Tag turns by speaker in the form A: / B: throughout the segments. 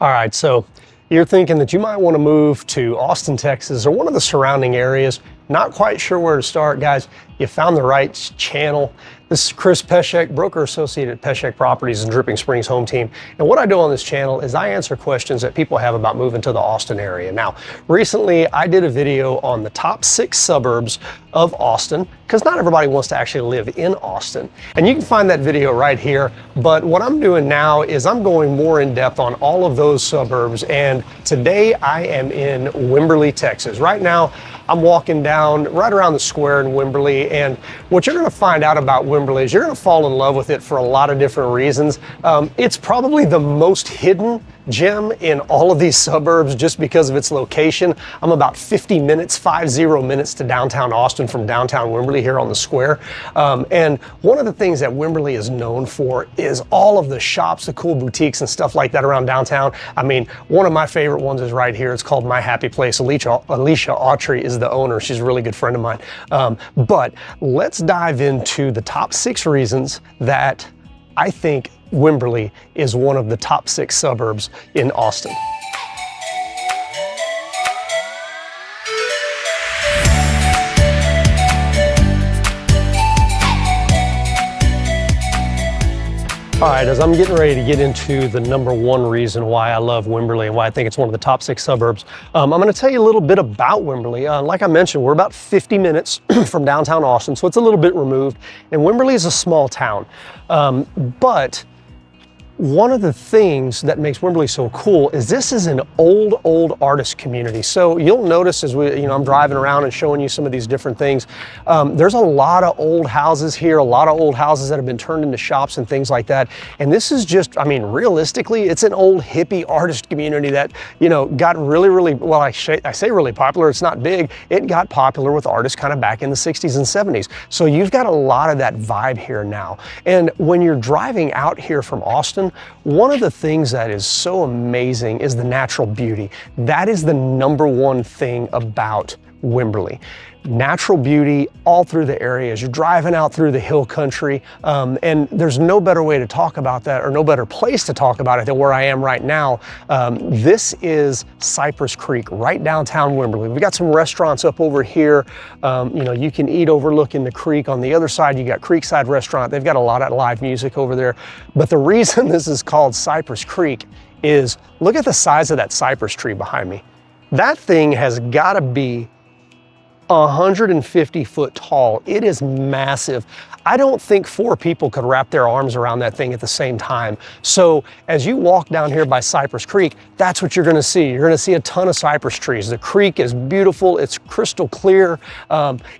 A: All right, so you're thinking that you might want to move to Austin, Texas, or one of the surrounding areas. Not quite sure where to start, guys. You found the right channel. This is Chris Peshek, broker associate at Peshek Properties and Dripping Springs Home Team. And what I do on this channel is I answer questions that people have about moving to the Austin area. Now, recently I did a video on the top 6 suburbs of Austin, because not everybody wants to actually live in Austin. And you can find that video right here. But what I'm doing now is I'm going more in depth on all of those suburbs. And today I am in Wimberley, Texas. Right now, I'm walking down right around the square in Wimberley, and what you're going to find out about Wimberley is you're going to fall in love with it for a lot of different reasons. It's probably the most hidden gem in all of these suburbs just because of its location. I'm about 50 minutes to downtown Austin from downtown Wimberley here on the square. And one of the things that Wimberley is known for is all of the shops, the cool boutiques and stuff like that around downtown. I mean, one of my favorite ones is right here. It's called My Happy Place. Alicia Autry is the owner. She's a really good friend of mine. But let's dive into the top 6 reasons that I think Wimberley is one of the top 6 suburbs in Austin. All right, as I'm getting ready to get into the #1 reason why I love Wimberley and why I think it's one of the top 6 suburbs, I'm going to tell you a little bit about Wimberley. Like I mentioned, we're about 50 minutes from downtown Austin, so it's a little bit removed. And Wimberley is a small town, but one of the things that makes Wimberley so cool is this is an old artist community. So you'll notice as I'm driving around and showing you some of these different things, there's a lot of old houses here, a lot of old houses that have been turned into shops and things like that. And this is just, I mean, realistically, it's an old hippie artist community that, got really, well, I say really popular. It's not big. It got popular with artists kind of back in the 60s and 70s. So you've got a lot of that vibe here now. And when you're driving out here from Austin, one of the things that is so amazing is the natural beauty. That is the #1 thing about Wimberley. Natural beauty all through the area as you're driving out through the hill country. And there's no better way to talk about that, or no better place to talk about it than where I am right now. This is Cypress Creek, right downtown Wimberley. We've got some restaurants up over here. You can eat overlooking the creek. On the other side, you got Creekside Restaurant. They've got a lot of live music over there. But the reason this is called Cypress Creek is, look at the size of that cypress tree behind me. That thing has got to be 150 foot tall. It is massive. I don't think 4 people could wrap their arms around that thing at the same time. So as you walk down here by Cypress Creek, that's what you're going to see. You're going to see a ton of cypress trees. The creek is beautiful. It's crystal clear.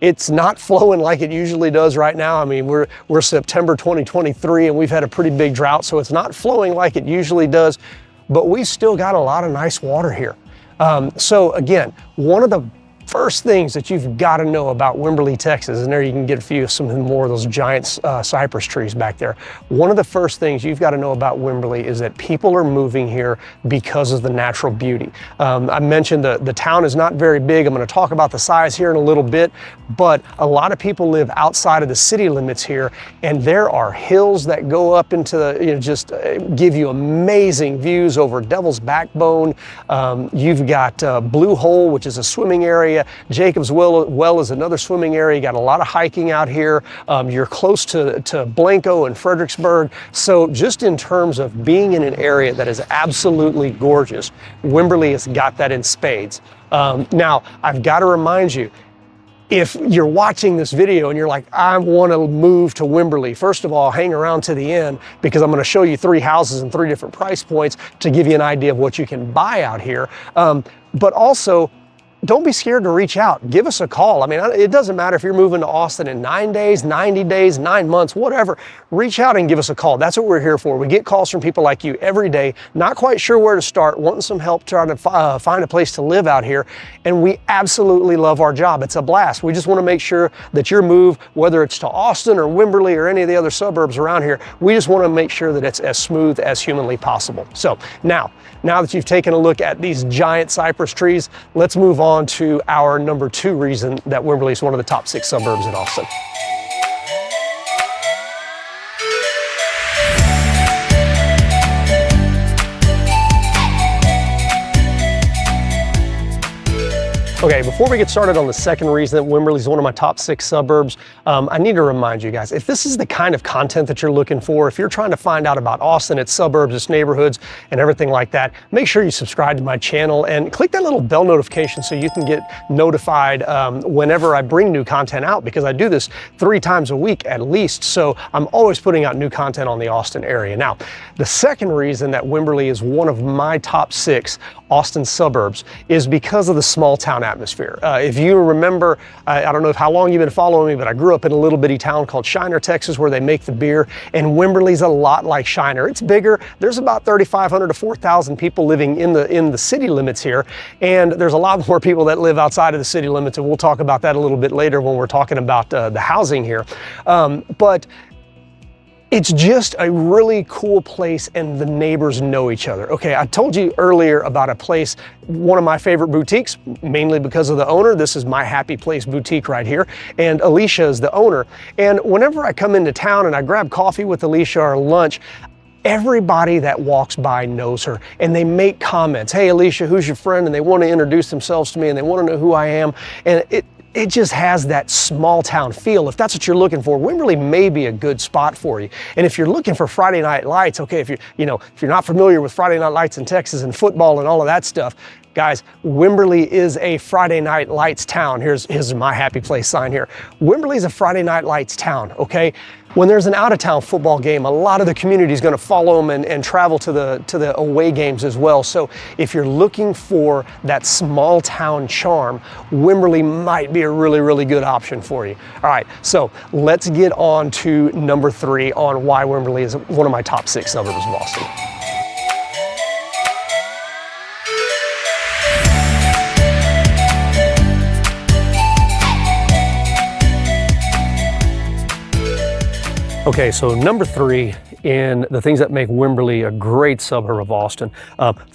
A: It's not flowing like it usually does right now. I mean, we're September 2023 and we've had a pretty big drought, so it's not flowing like it usually does, but we've still got a lot of nice water here. So again, one of the first things that you've got to know about Wimberley, Texas, and there you can get some more of those giant cypress trees back there. One of the first things you've got to know about Wimberley is that people are moving here because of the natural beauty. I mentioned the town is not very big. I'm going to talk about the size here in a little bit, but a lot of people live outside of the city limits here, and there are hills that go up into the, just give you amazing views over Devil's Backbone. You've got Blue Hole, which is a swimming area. Jacob's Well is another swimming area. You got a lot of hiking out here. You're close to Blanco and Fredericksburg. So just in terms of being in an area that is absolutely gorgeous, Wimberley has got that in spades. Now, I've got to remind you, if you're watching this video and you're like, I want to move to Wimberley, first of all, hang around to the end, because I'm going to show you 3 houses and 3 different price points to give you an idea of what you can buy out here. But also, don't be scared to reach out. Give us a call. I mean, it doesn't matter if you're moving to Austin in 9 days, 90 days, 9 months, whatever. Reach out and give us a call. That's what we're here for. We get calls from people like you every day, not quite sure where to start, wanting some help trying to find a place to live out here. And we absolutely love our job. It's a blast. We just want to make sure that your move, whether it's to Austin or Wimberley or any of the other suburbs around here, we just want to make sure that it's as smooth as humanly possible. So now that you've taken a look at these giant cypress trees, let's move on to our #2 reason that Wimberley is one of the top 6 suburbs in Austin. Okay, before we get started on the second reason that Wimberley is one of my top 6 suburbs, I need to remind you guys, if this is the kind of content that you're looking for, if you're trying to find out about Austin, its suburbs, its neighborhoods, and everything like that, make sure you subscribe to my channel and click that little bell notification so you can get notified whenever I bring new content out, because I do this 3 times a week at least, so I'm always putting out new content on the Austin area. Now, the second reason that Wimberley is one of my top 6 Austin suburbs is because of the small town atmosphere. If you remember, I don't know how long you've been following me, but I grew up in a little bitty town called Shiner, Texas, where they make the beer, and Wimberley's a lot like Shiner. It's bigger. There's about 3,500 to 4,000 people living in the city limits here, and there's a lot more people that live outside of the city limits, and we'll talk about that a little bit later when we're talking about the housing here. But it's just a really cool place, and the neighbors know each other. Okay, I told you earlier about a place, one of my favorite boutiques, mainly because of the owner. This is My Happy Place Boutique right here, and Alicia is the owner. And whenever I come into town and I grab coffee with Alicia or lunch, everybody that walks by knows her, and they make comments. Hey, Alicia, who's your friend? And they want to introduce themselves to me, and they want to know who I am. And it just has that small town feel. If that's what you're looking for, Wimberley may be a good spot for you. And if you're looking for Friday night lights, okay, if you're not familiar with Friday night lights in Texas and football and all of that stuff, guys, Wimberley is a Friday night lights town. Here's My Happy Place sign here. Wimberley is a Friday night lights town, okay? When there's an out-of-town football game, a lot of the community is going to follow them and travel to the away games as well. So if you're looking for that small town charm, Wimberley might be a really, really good option for you. All right, so let's get on to number 3 on why Wimberley is one of my top 6 suburbs of Austin. Okay, so number 3 in the things that make Wimberley a great suburb of Austin.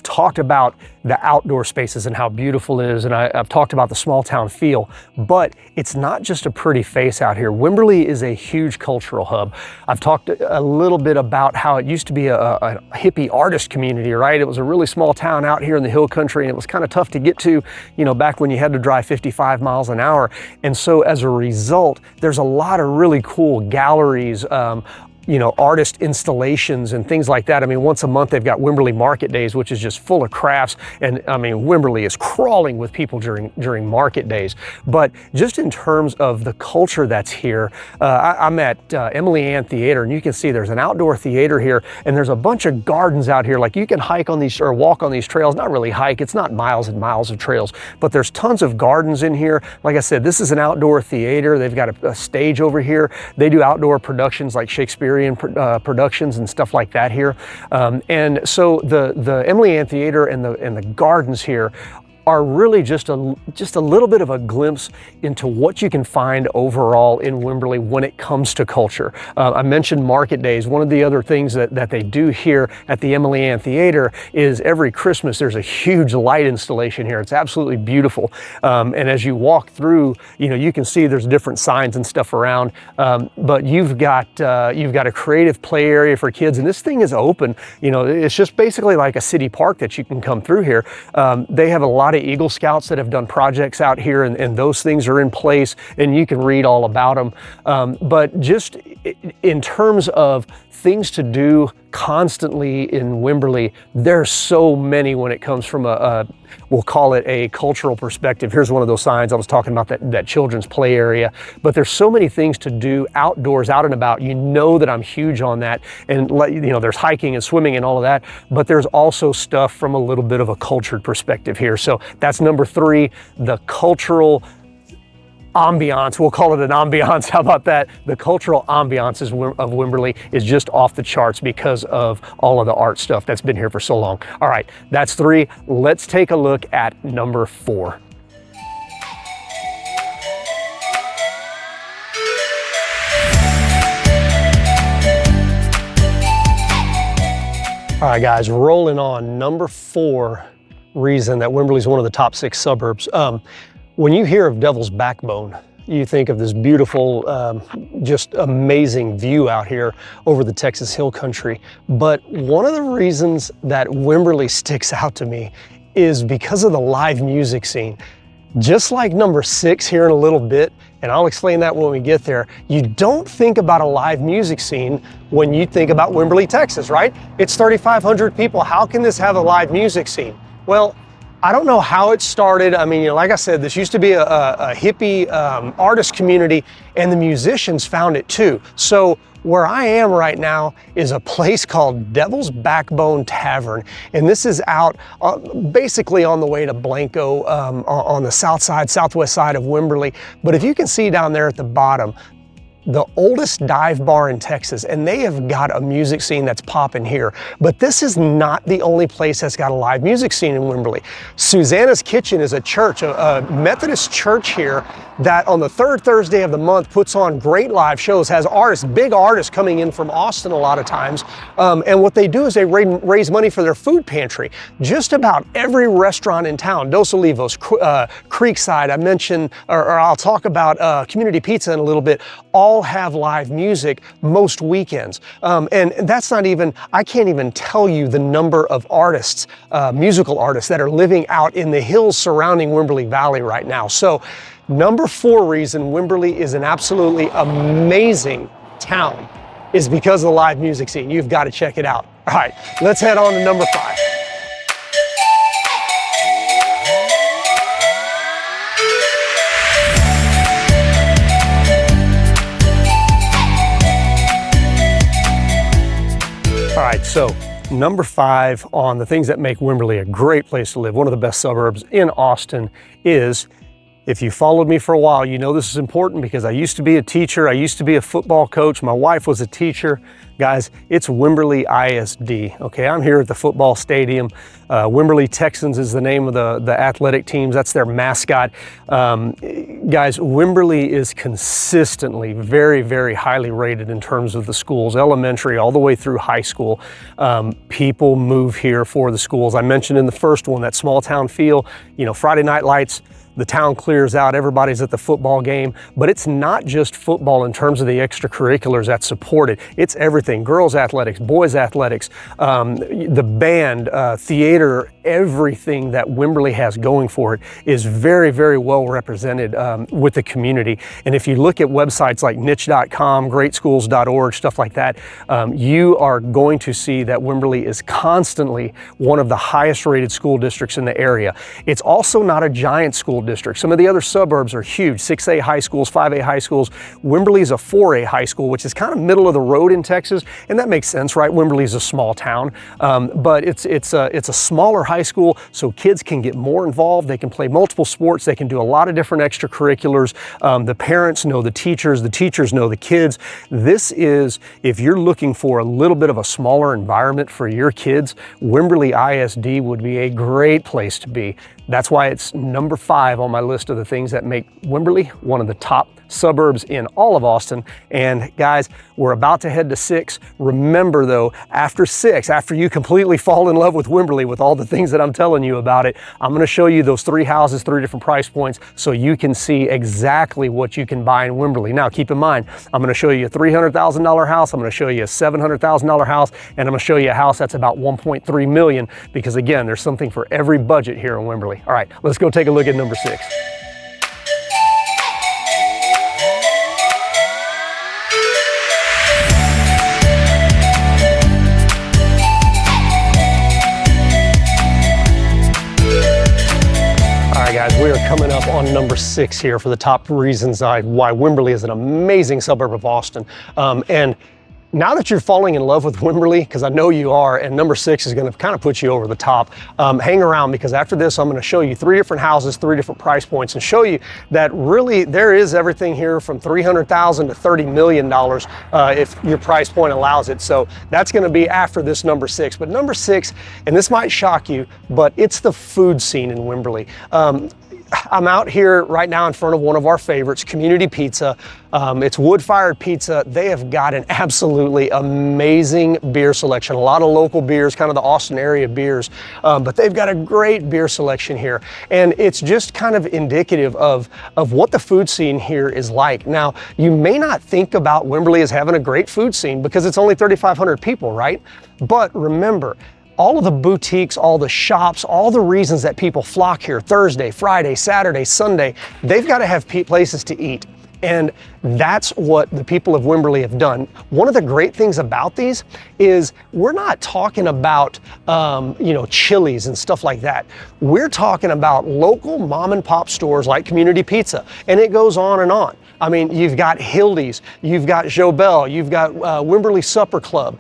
A: Talked about the outdoor spaces and how beautiful it is, and I've talked about the small town feel, but it's not just a pretty face out here. Wimberley is a huge cultural hub. I've talked a little bit about how it used to be a hippie artist community, right? It was a really small town out here in the hill country, and it was kind of tough to get to, back when you had to drive 55 miles an hour. And so as a result, there's a lot of really cool galleries, artist installations and things like that. I mean, once a month they've got Wimberley Market Days, which is just full of crafts. And I mean, Wimberley is crawling with people during market days. But just in terms of the culture that's here, I'm at Emily Ann Theater, and you can see there's an outdoor theater here, and there's a bunch of gardens out here. Like, you can hike on these or walk on these trails. Not really hike, it's not miles and miles of trails, but there's tons of gardens in here. Like I said, this is an outdoor theater. They've got a stage over here. They do outdoor productions like Shakespearean productions and stuff like that here. And so the Emily Ann Theater and the gardens here are really just a little bit of a glimpse into what you can find overall in Wimberley when it comes to culture. I mentioned market days. One of the other things that they do here at the Emily Ann Theater is every Christmas there's a huge light installation here. It's absolutely beautiful. And as you walk through, you can see there's different signs and stuff around. But you've got a creative play area for kids, and this thing is open. It's just basically like a city park that you can come through here. They have a lot of Eagle Scouts that have done projects out here, and those things are in place, and you can read all about them. But just in terms of things to do constantly in Wimberley, there's so many when it comes from we'll call it a cultural perspective. Here's one of those signs. I was talking about that children's play area, but there's so many things to do outdoors, out and about. That I'm huge on that. And there's hiking and swimming and all of that, but there's also stuff from a little bit of a cultured perspective here. So that's number 3, the cultural ambiance. We'll call it an ambiance. How about that? The cultural ambiance of Wimberley is just off the charts because of all of the art stuff that's been here for so long. All right, that's 3. Let's take a look at number 4. All right, guys, rolling on number 4 reason that Wimberley is one of the top 6 suburbs. When you hear of Devil's Backbone, you think of this beautiful, just amazing view out here over the Texas Hill Country. But one of the reasons that Wimberley sticks out to me is because of the live music scene. Just like number 6 here in a little bit, and I'll explain that when we get there, you don't think about a live music scene when you think about Wimberley, Texas, right? It's 3,500 people. How can this have a live music scene? Well, I don't know how it started. I mean, like I said, this used to be a hippie artist community, and the musicians found it too. So where I am right now is a place called Devil's Backbone Tavern, and this is out basically on the way to Blanco, on the southwest side of Wimberly. But if you can see down there at the bottom, the oldest dive bar in Texas, and they have got a music scene that's popping here. But this is not the only place that's got a live music scene in Wimberly. Susanna's Kitchen is a church, a Methodist church here, that on the 3rd Thursday of the month puts on great live shows, has artists, big artists coming in from Austin a lot of times. And what they do is they raise money for their food pantry. Just about every restaurant in town, Dos Olivos, Creekside, I mentioned, or I'll talk about Community Pizza in a little bit, all have live music most weekends. And that's not even, I can't even tell you the number of artists, musical artists that are living out in the hills surrounding Wimberley Valley right now. So number 4 reason Wimberley is an absolutely amazing town is because of the live music scene. You've got to check it out. All right, let's head on to number 5. All right, so number 5 on the things that make Wimberley a great place to live, one of the best suburbs in Austin, is, if you followed me for a while, you know this is important because I used to be a teacher, I used to be a football coach, my wife was a teacher. Guys, it's Wimberley ISD, okay? I'm here at the football stadium. Wimberley Texans is the name of the athletic teams, that's their mascot. Guys, Wimberley is consistently very, very highly rated in terms of the schools, elementary all the way through high school. People move here for the schools. I mentioned in the first one, that small town feel, you know, Friday night lights, the town clears out, everybody's at the football game, but it's not just football in terms of the extracurriculars that support it. It's everything, girls athletics, boys athletics, the band, theater, everything that Wimberley has going for it is very, very well represented with the community. And if you look at websites like niche.com, greatschools.org, stuff like that, you are going to see that Wimberley is constantly one of the highest rated school districts in the area. It's also not a giant school district. Some of the other suburbs are huge, 6A high schools, 5A high schools. Wimberley is a 4A high school, which is kind of middle of the road in Texas, and that makes sense, right? Wimberley is a small town, but it's a smaller high school, so kids can get more involved. They can play multiple sports. They can do a lot of different extracurriculars. The parents know the teachers know the kids. This is, if you're looking for a little bit of a smaller environment for your kids, Wimberley ISD would be a great place to be. That's why it's number 5 on my list of the things that make Wimberley one of the top suburbs in all of Austin. And guys, we're about to head to 6. Remember though, after 6, after you completely fall in love with Wimberley with all the things that I'm telling you about it, I'm gonna show you those 3 houses, 3 different price points, so you can see exactly what you can buy in Wimberley. Now keep in mind, I'm gonna show you a $300,000 house, I'm gonna show you a $700,000 house, and I'm gonna show you a house that's about $1.3 million, because again, there's something for every budget here in Wimberley. All right, let's go take a look at number 6. Guys, we are coming up on number 6 here for the top reasons why Wimberley is an amazing suburb of Austin. And now that you're falling in love with Wimberley, because I know you are, and number 6 is going to kind of put you over the top, hang around, because after this I'm going to show you 3 different houses, 3 different price points, and show you that really there is everything here from $300,000 to $30 million if your price point allows it. So that's going to be after this number 6. But number 6, and this might shock you, but it's the food scene in Wimberley. I'm out here right now in front of one of our favorites, Community Pizza. It's wood-fired pizza. They have got an absolutely amazing beer selection. A lot of local beers, kind of the Austin area beers, but they've got a great beer selection here. And it's just kind of indicative of what the food scene here is like. Now, you may not think about Wimberley as having a great food scene because it's only 3,500 people, right? But remember, all of the boutiques, all the shops, all the reasons that people flock here Thursday, Friday, Saturday, Sunday, they've got to have places to eat. And that's what the people of Wimberly have done. One of the great things about these is we're not talking about, Chili's and stuff like that. We're talking about local mom and pop stores like Community Pizza, and it goes on and on. I mean, you've got Hildy's, you've got Jobel, you've got Wimberly Supper Club,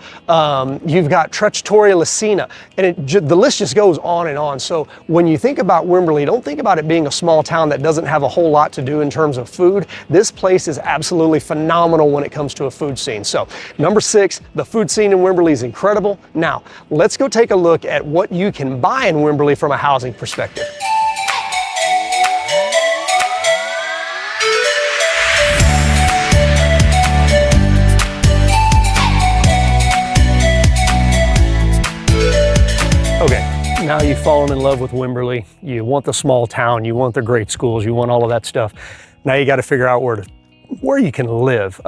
A: you've got Trattoria Lucina, and the list just goes on and on. So when you think about Wimberly, don't think about it being a small town that doesn't have a whole lot to do in terms of food. This place is absolutely phenomenal when it comes to a food scene. So number 6, the food scene in Wimberly is incredible. Now, let's go take a look at what you can buy in Wimberly from a housing perspective. Okay, now you've fallen in love with Wimberly. You want the small town, you want the great schools, you want all of that stuff. Now you got to figure out where you can live.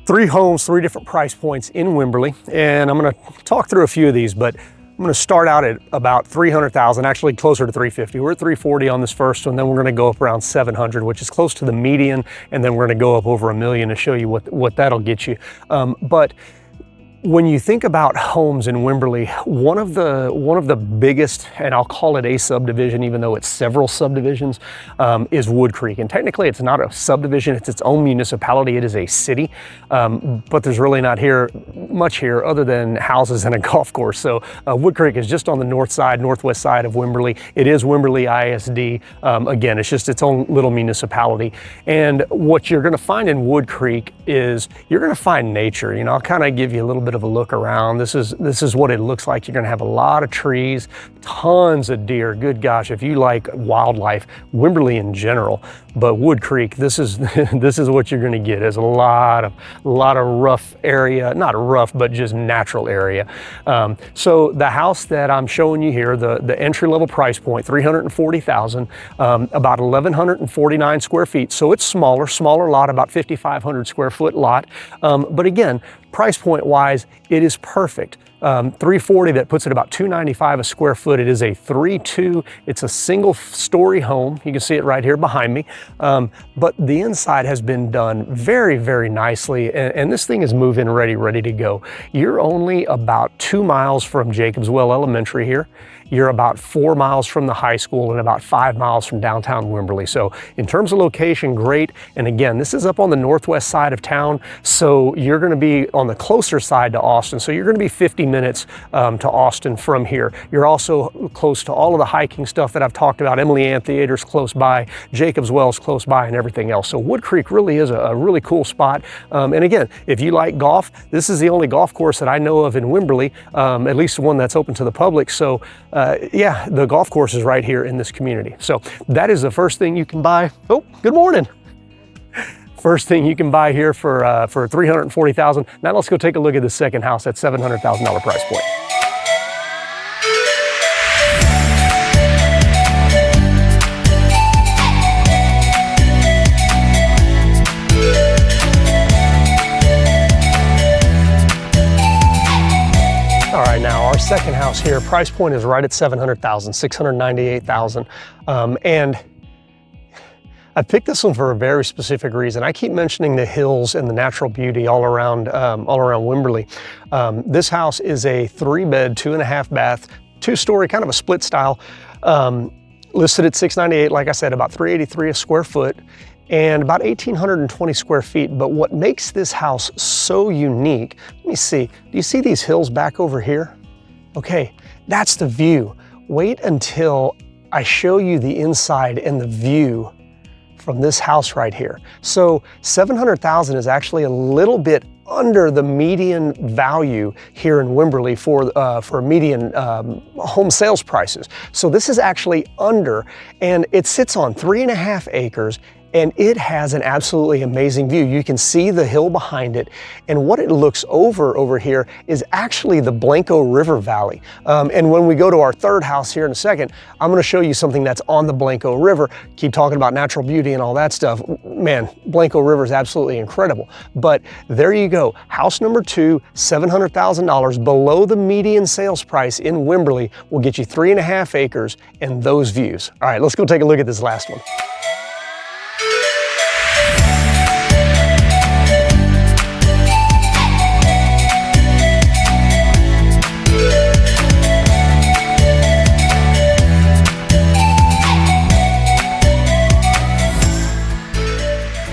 A: 3 homes, 3 different price points in Wimberly, and I'm going to talk through a few of these, but I'm going to start out at about 300,000, actually closer to 350. We're at 340 on this first one, then we're going to go up around 700, which is close to the median, and then we're going to go up over $1 million to show you what that'll get you. But when you think about homes in Wimberly, one of the biggest, and I'll call it a subdivision, even though it's several subdivisions, is Wood Creek. And technically it's not a subdivision, it's its own municipality, it is a city, but there's really not much here other than houses and a golf course. So Wood Creek is just on the northwest side of Wimberly. It is Wimberly ISD. Again, it's just its own little municipality. And what you're gonna find in Wood Creek is you're gonna find nature. I'll kind of give you a little bit of a look around. This is what it looks like. You're going to have a lot of trees, tons of deer. Good gosh, if you like wildlife, Wimberly in general, but Wood Creek, this is what you're going to get. There's a lot of rough area, not rough, but just natural area. So the house that I'm showing you here, the entry level price point, $340,000, about 1,149 square feet. So it's smaller lot, about 5,500 square foot lot. But again, price point wise, it is perfect. 340, that puts it about $295 a square foot. It is a 3-2. It's a single story home. You can see it right here behind me. But the inside has been done very, very nicely. And this thing is move-in ready to go. You're only about 2 miles from Jacobswell Elementary here. You're about 4 miles from the high school and about 5 miles from downtown Wimberly. So in terms of location, great. And again, this is up on the northwest side of town. So you're gonna be on the closer side to Austin. So you're gonna be 50 minutes to Austin from here. You're also close to all of the hiking stuff that I've talked about. Emily Amphitheater's close by, Jacobswell's close by, and everything else. So Wood Creek really is a really cool spot. And again, if you like golf, this is the only golf course that I know of in Wimberly, at least the one that's open to the public. So yeah, the golf course is right here in this community. So that is the first thing you can buy. Oh, good morning. First thing you can buy here for $340,000. Now let's go take a look at the second house at $700,000 price point. All right, now our second house here, price point is right at $700,000, $698,000, and I picked this one for a very specific reason. I keep mentioning the hills and the natural beauty all around Wimberly. This house is a 3-bed, 2.5 bath, 2-story, kind of a split style, listed at $698,000. Like I said, about $383 a square foot, and about 1,820 square feet. But what makes this house so unique, let me see, do you see these hills back over here? Okay, that's the view. Wait until I show you the inside and the view from this house right here. So $700,000 is actually a little bit under the median value here in Wimberly for median home sales prices. So this is actually under, and it sits on 3.5 acres. and it has an absolutely amazing view. You can see the hill behind it, and what it looks over here is actually the Blanco River Valley. And when we go to our third house here in a second, I'm going to show you something that's on the Blanco River. Keep talking about natural beauty and all that stuff. Man, Blanco River is absolutely incredible. But there you go. House number 2, $700,000 below the median sales price in Wimberly will get you 3.5 acres and those views. All right, let's go take a look at this last one.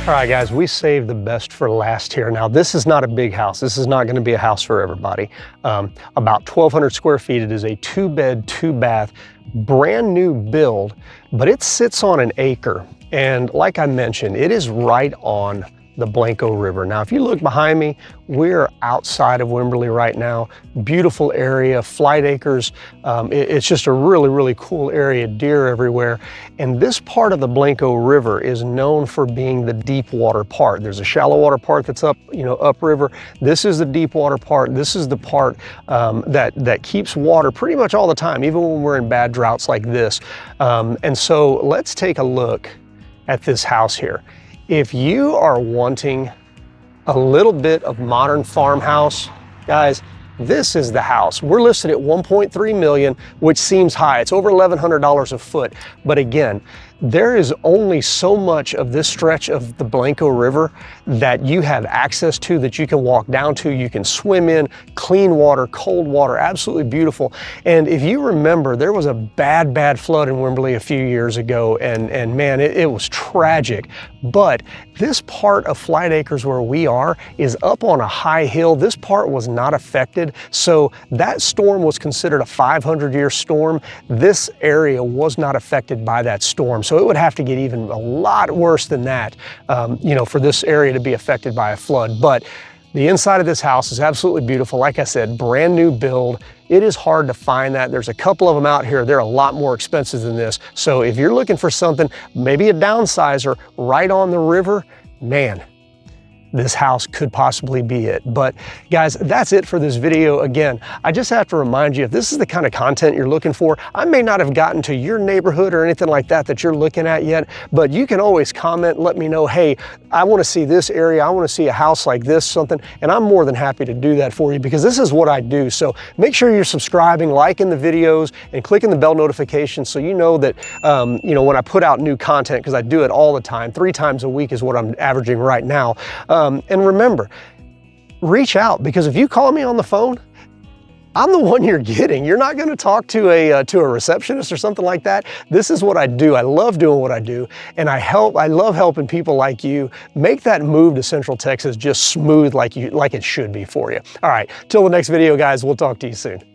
A: All right, guys, we saved the best for last here. Now, this is not a big house. This is not going to be a house for everybody. About 1,200 square feet. It is a 2-bed, 2-bath, brand new build, but it sits on an acre. And like I mentioned, it is right on the Blanco River. Now, if you look behind me, we're outside of Wimberly right now. Beautiful area, flight acres. It's just a really, really cool area, deer everywhere. And this part of the Blanco River is known for being the deep water part. There's a shallow water part that's up, upriver. This is the deep water part. This is the part that keeps water pretty much all the time, even when we're in bad droughts like this. And so let's take a look at this house here. If you are wanting a little bit of modern farmhouse, guys, this is the house. We're listed at $1.3 million, which seems high. It's over $1,100 a foot. But again, there is only so much of this stretch of the Blanco River that you have access to, that you can walk down to, you can swim in, clean water, cold water, absolutely beautiful. And if you remember, there was a bad flood in Wimberly a few years ago, and man, it was tragic. But this part of Flight Acres where we are is up on a high hill. This part was not affected. So that storm was considered a 500-year storm. This area was not affected by that storm. So it would have to get even a lot worse than that, for this area to be affected by a flood. But the inside of this house is absolutely beautiful. Like I said, brand new build. It is hard to find that. There's a couple of them out here. They're a lot more expensive than this. So if you're looking for something, maybe a downsizer right on the river, man, this house could possibly be it. But guys, that's it for this video. Again, I just have to remind you, if this is the kind of content you're looking for, I may not have gotten to your neighborhood or anything like that you're looking at yet, but you can always comment, let me know, hey, I want to see this area, I want to see a house like this, something, and I'm more than happy to do that for you, because this is what I do. So make sure you're subscribing, liking the videos, and clicking the bell notification so you know that, when I put out new content, because I do it all the time, 3 times a week is what I'm averaging right now. And remember, reach out, because if you call me on the phone, I'm the one you're getting. You're not going to talk to a receptionist or something like that. This is what I do. I love doing what I do, and I love helping people like you make that move to Central Texas just smooth like it should be for you. All right, till the next video, guys. We'll talk to you soon.